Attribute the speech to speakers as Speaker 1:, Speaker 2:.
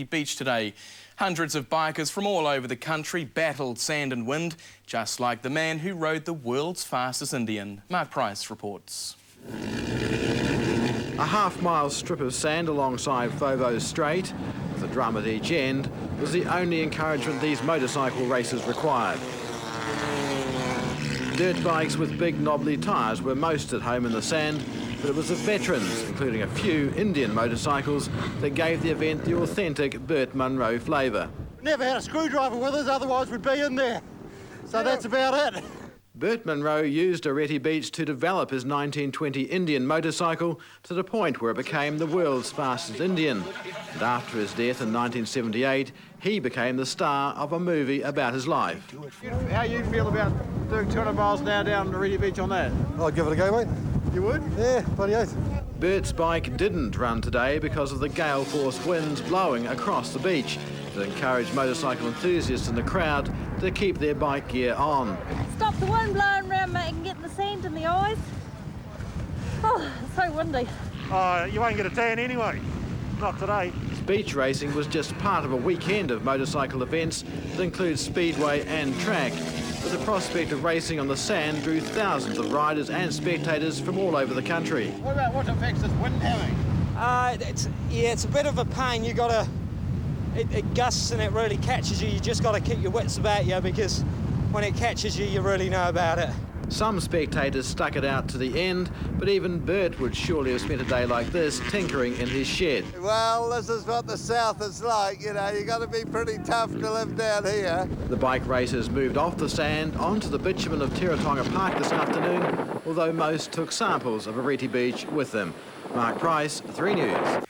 Speaker 1: Beach today. Hundreds of bikers from all over the country battled sand and wind, just like the man who rode the world's fastest Indian. Mark Price reports.
Speaker 2: A half-mile strip of sand alongside Fovo Strait, with a drum at each end, was the only encouragement these motorcycle races required. Dirt bikes with big knobbly tyres were most at home in the sand, but it was the veterans, including a few Indian motorcycles, that gave the event the authentic Burt Monro flavour.
Speaker 3: Never had a screwdriver with us, otherwise we'd be in there. So that's about it.
Speaker 2: Burt Monro used Oreti Beach to develop his 1920 Indian motorcycle to the point where it became the world's fastest Indian. And after his death in 1978, he became the star of a movie about his life.
Speaker 4: How you feel about doing 200 miles an hour down Oreti Beach on that?
Speaker 3: I'd give it a go, mate.
Speaker 4: You would?
Speaker 3: Yeah, bloody oath.
Speaker 2: Burt's bike didn't run today because of the gale-force winds blowing across the beach that encouraged motorcycle enthusiasts in the crowd to keep their bike gear on.
Speaker 5: Stop the wind blowing around, mate, and getting the sand in the eyes. Oh, it's so windy.
Speaker 3: Oh, you won't get a tan anyway. Not today.
Speaker 2: Beach racing was just part of a weekend of motorcycle events that include speedway and track, but the prospect of racing on the sand drew thousands of riders and spectators from all over the country.
Speaker 4: What effects is wind having?
Speaker 6: It's a bit of a pain. It gusts and it really catches you. You just got to keep your wits about you, because when it catches you, you really know about it.
Speaker 2: Some spectators stuck it out to the end, but even Burt would surely have spent a day like this tinkering in his shed.
Speaker 7: Well, this is what the south is like, you know, you got to be pretty tough to live down here.
Speaker 2: The bike racers moved off the sand onto the bitumen of Teretonga Park this afternoon, although most took samples of Oreti Beach with them. Mark Price, 3 News.